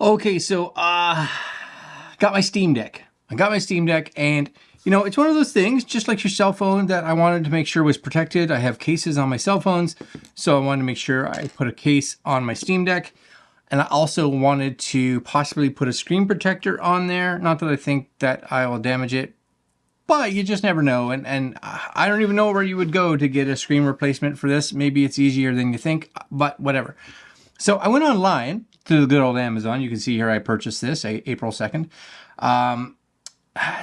Okay, so got my Steam Deck. I got my Steam Deck, and you know, it's one of those things, just like your cell phone, that I wanted to make sure was protected. I have cases on my cell phones, so I wanted to make sure I put a case on my Steam Deck. And I also wanted to possibly put a screen protector on there. Not that I think that I will damage it, but you just never know. And I don't even know where you would go to get a screen replacement for this. Maybe it's easier than you think, but whatever. So I went online to the good old Amazon. You can see here I purchased this April 2nd.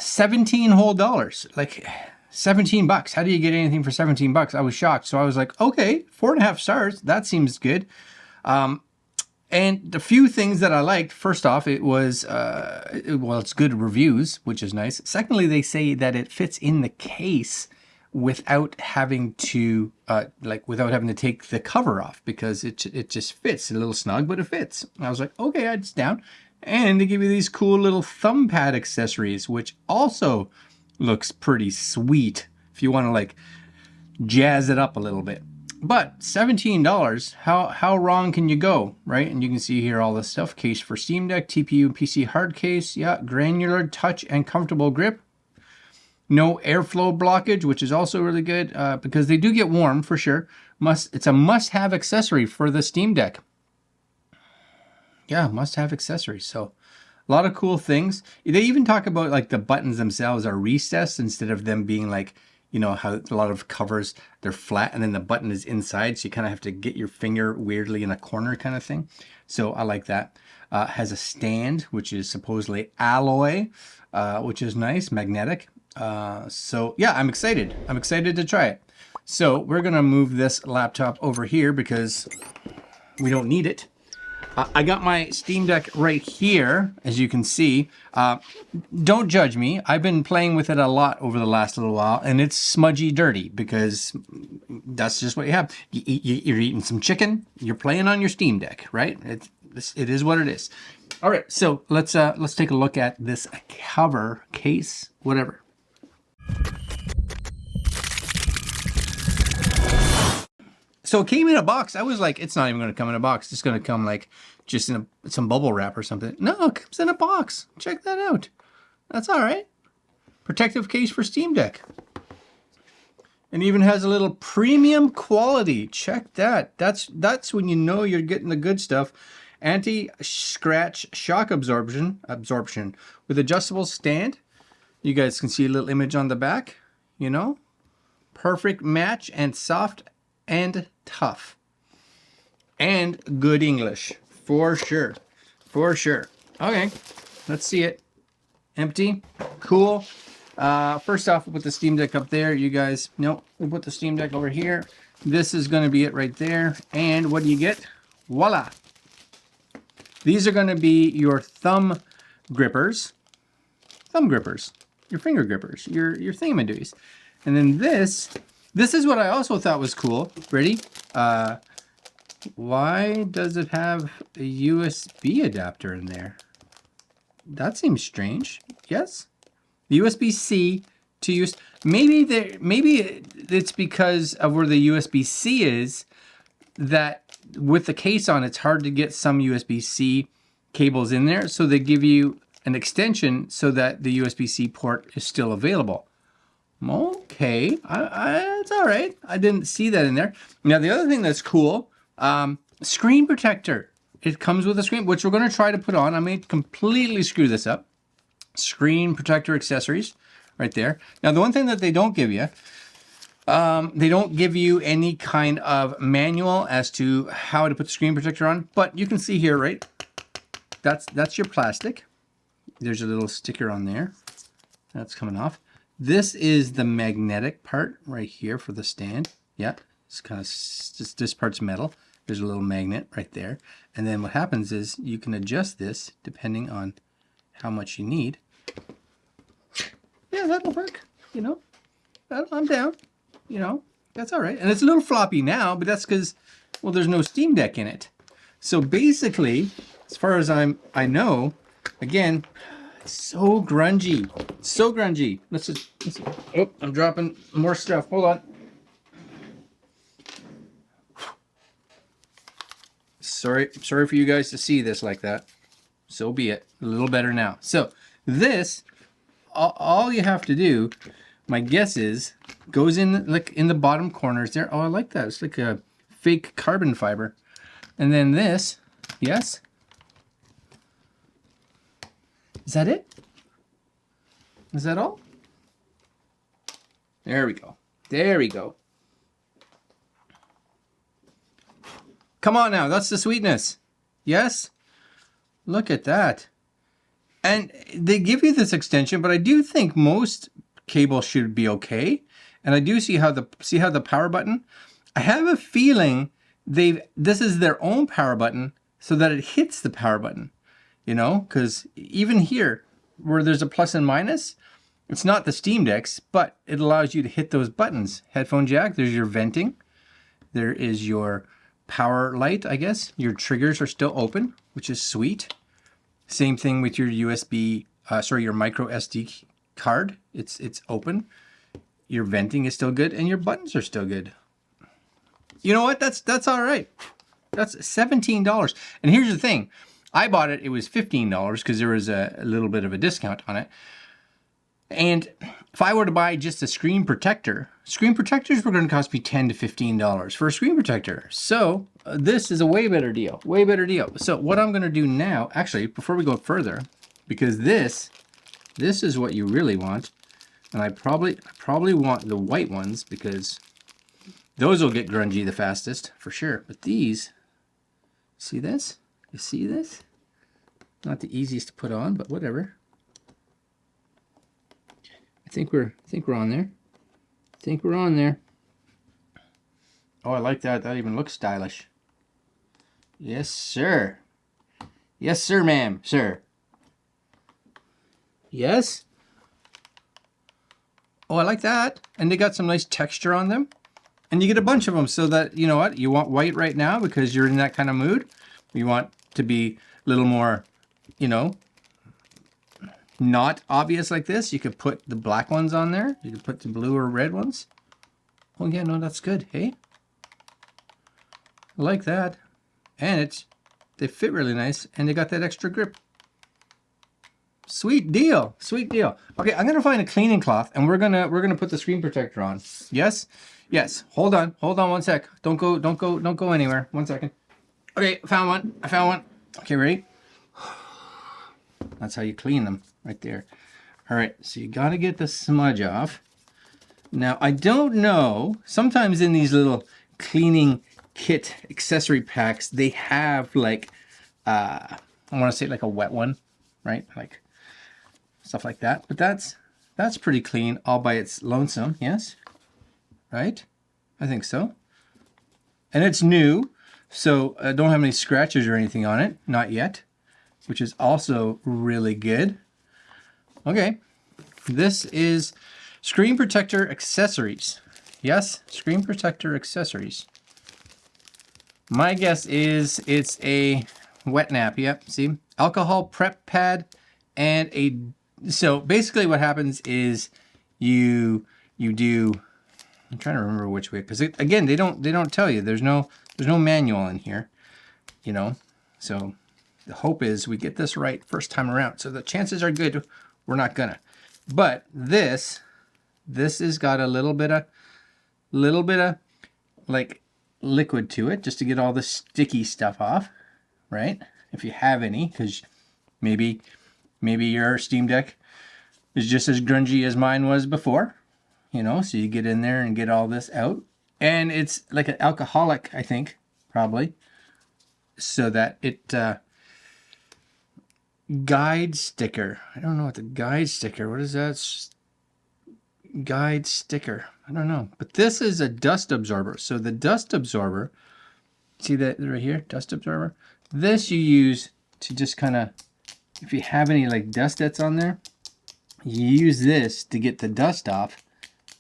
17 whole dollars, like 17 bucks. How do you get anything for 17 bucks? I was shocked. So I was like, okay, 4.5 stars. That seems good. And the few things that I liked, first off, it was, well, it's good reviews, which is nice. Secondly, they say that it fits in the case without having to, without having to take the cover off, because it just fits. A little snug, but it fits. And I was like, okay, it's down. And they give you these cool little thumb pad accessories, which also looks pretty sweet if you want to like jazz it up a little bit. But $17, how wrong can you go, right? And you can see here all this stuff. Case for Steam Deck, TPU and PC hard case. Yeah, granular touch and comfortable grip. No airflow blockage, which is also really good because they do get warm for sure. It's a must-have accessory for the Steam Deck. Yeah, must-have accessory. So a lot of cool things. They even talk about like the buttons themselves are recessed instead of them being like, you know, how a lot of covers, they're flat and then the button is inside. So you kind of have to get your finger weirdly in a corner kind of thing. So I like that. Has a stand, which is supposedly alloy, which is nice, magnetic. So yeah, I'm excited. I'm excited to try it. So we're going to move this laptop over here because we don't need it. I got my Steam Deck right here, as you can see. Don't judge me. I've been playing with it a lot over the last little while, and it's smudgy dirty because that's just what you have. You're eating some chicken. You're playing on your Steam Deck, right? It is what it is. All right, so let's take a look at this cover, case, whatever. So it came in a box. I was like, it's not even going to come in a box. It's going to come like just in some bubble wrap or something. No, it comes in a box. Check that out. That's all right. Protective case for Steam Deck. And even has a little premium quality. Check that. That's when you know you're getting the good stuff. Anti-scratch shock absorption with adjustable stand. You guys can see a little image on the back, you know. Perfect match and soft and tough. And good English. For sure. For sure. Okay. Let's see it. Empty. Cool. First off, we'll put the Steam Deck up there. You guys, nope. We'll put the Steam Deck over here. This is going to be it right there. And what do you get? Voila. These are going to be your thumb grippers. Thumb grippers. Your finger grippers. Your thingamadoos. And then this is what I also thought was cool. Ready? Why does it have a USB adapter in there? That seems strange. Yes? The USB-C to use. Maybe it's because of where the USB-C is that with the case on, it's hard to get some USB-C cables in there. So they give you an extension so that the USB-C port is still available. Okay, it's all right. I didn't see that in there. Now, the other thing that's cool, screen protector. It comes with a screen, which we're going to try to put on. I may completely screw this up. Screen protector accessories right there. Now, the one thing that they don't give you, they don't give you any kind of manual as to how to put the screen protector on, but you can see here, right? That's your plastic. There's a little sticker on there. That's coming off. This is the magnetic part right here for the stand. Yeah, it's kind of just this part's metal. There's a little magnet right there. And then what happens is you can adjust this depending on how much you need. Yeah, that'll work. You know, I'm down. You know, that's all right. And it's a little floppy now, but that's because, well, there's no Steam Deck in it. So basically, as far as I know, again, so grungy. So grungy. Let's oh, I'm dropping more stuff. Hold on. Sorry for you guys to see this like that. So be it. A little better now. So this, all you have to do, my guess is, goes in like in the bottom corners there. Oh, I like that. It's like a fake carbon fiber. And then this, yes. Is that it? Is that all? There we go. There we go. Come on now, that's the sweetness. Yes? Look at that. And they give you this extension, but I do think most cables should be okay. And I do see how the power button, I have a feeling this is their own power button so that it hits the power button. You know, because even here where there's a plus and minus, it's not the SteamDecks, but it allows you to hit those buttons. Headphone jack, there's your venting. There is your power light, I guess. Your triggers are still open, which is sweet. Same thing with your USB, your micro SD card. It's open. Your venting is still good, and your buttons are still good. You know what? That's all right. That's $17. And here's the thing. I bought it, it was $15 because there was a little bit of a discount on it. And if I were to buy just a screen protectors were going to cost me $10 to $15 for a screen protector. So this is a way better deal, way better deal. So what I'm going to do now, actually, before we go further, because this is what you really want. And I probably want the white ones because those will get grungy the fastest for sure. But these, see this? You see this? Not the easiest to put on, but whatever. I think we're on there. I think we're on there. Oh, I like that. That even looks stylish. Yes, sir. Yes, sir, ma'am, sir. Yes. Oh, I like that. And they got some nice texture on them. And you get a bunch of them so that, you know what, you want white right now because you're in that kind of mood. You want to be a little more, you know, not obvious like this. You could put the black ones on there. You could put the blue or red ones. Oh yeah, no, that's good. Hey, I like that. And they fit really nice, and they got that extra grip. Sweet deal, sweet deal. Okay, I'm gonna find a cleaning cloth, and we're gonna put the screen protector on. Yes, yes. Hold on 1 sec. Don't go anywhere. 1 second. Okay, I found one. Okay, ready? That's how you clean them, right there. All right, so you gotta get the smudge off. Now, I don't know, sometimes in these little cleaning kit accessory packs, they have like, I wanna say like a wet one, right? Like stuff like that, but that's pretty clean all by its lonesome, yes? Right? I think so. And it's new, so I don't have any scratches or anything on it, not yet, which is also really good. Okay, this is screen protector accessories. Yes, screen protector accessories. My guess is it's a wet nap. Yep, see? Alcohol prep pad and a... So basically what happens is you do... I'm trying to remember which way, because again, they don't tell you. There's no manual in here, you know? So the hope is we get this right first time around. So the chances are good we're not gonna. But this has got a little bit of like liquid to it just to get all the sticky stuff off, right? If you have any, because maybe your Steam Deck is just as grungy as mine was before, you know, so you get in there and get all this out. And it's like an alcoholic, I think, probably, so that it guide sticker. I don't know what the guide sticker, what is that? Guide sticker. I don't know. But this is a dust absorber. So the dust absorber, see that right here? Dust absorber. This you use to just kind of, if you have any like dust that's on there, you use this to get the dust off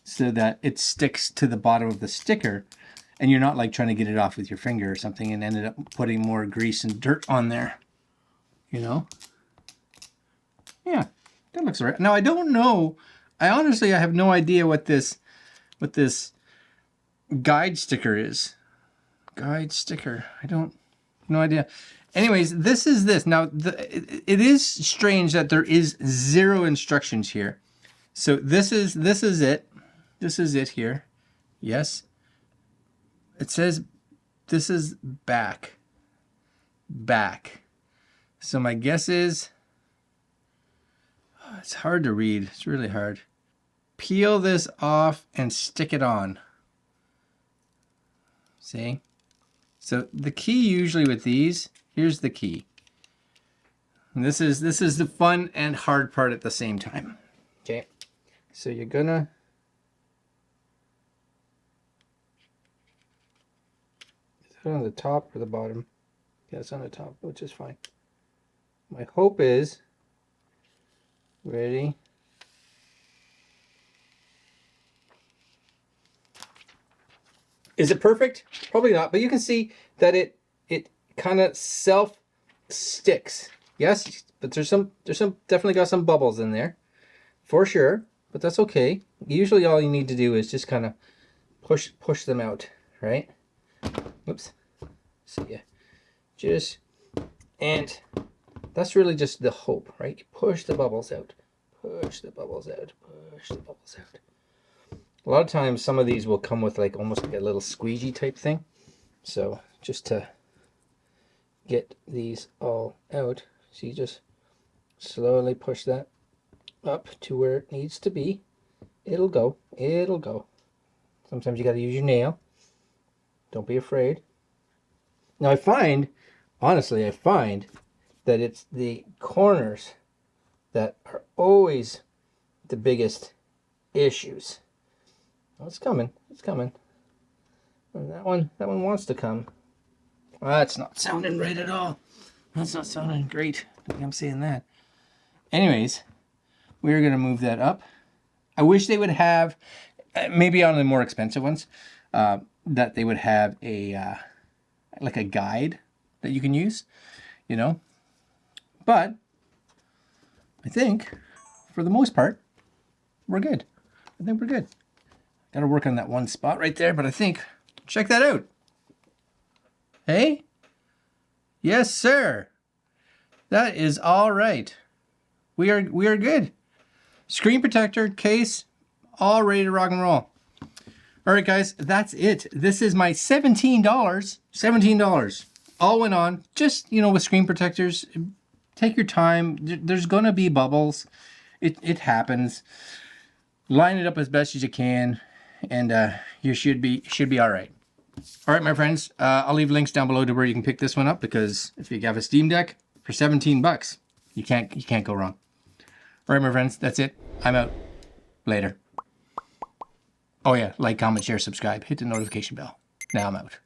so that it sticks to the bottom of the sticker and you're not like trying to get it off with your finger or something and ended up putting more grease and dirt on there, you know? Yeah, that looks all right. Now I don't know, I have no idea what this guide sticker is. Guide sticker, no idea. Anyways, this is this. Now, it is strange that there is 0 instructions here. So this is it. This is it here. Yes. It says this is back. Back. So my guess is, it's hard to read. It's really hard. Peel this off and stick it on. See? So the key usually with these, here's the key. And this is the fun and hard part at the same time. Okay. So you're gonna is it on the top or the bottom? Yeah, it's on the top, which is fine. My hope is ready. Is it perfect? Probably not, but you can see that it kind of self sticks. Yes, but there's some definitely got some bubbles in there for sure, but that's okay. Usually all you need to do is just kind of push them out, right? Whoops. See ya. Just, and that's really just the hope, right? You push the bubbles out, push the bubbles out, push the bubbles out. A lot of times some of these will come with like almost like a little squeegee type thing. So just to get these all out, so you just slowly push that up to where it needs to be. It'll go, it'll go. Sometimes you got to use your nail. Don't be afraid. Now I find, honestly, I find that it's the corners that are always the biggest issues. Oh, it's coming. It's coming. And that one wants to come. That's not sounding right at all. That's not sounding great. I think I'm saying that. Anyways, we're going to move that up. I wish they would have, maybe on the more expensive ones, that they would have a like a guide that you can use, you know. But I think for the most part, we're good. I think we're good. Got to work on that one spot right there, but I think, check that out. Hey? Yes, sir. That is all right. We are good. Screen protector, case, all ready to rock and roll. All right, guys, that's it. This is my $17. $17. All went on. Just, you know, with screen protectors, take your time. There's going to be bubbles. It happens. Line it up as best as you can, and you should be all right. All right, my friends, I'll leave links down below to where you can pick this one up, because if you have a Steam Deck for 17 bucks, you can't go wrong. All right, my friends, that's it. I'm out. Later. Oh yeah, like, comment, share, subscribe, hit the notification bell. Now I'm out.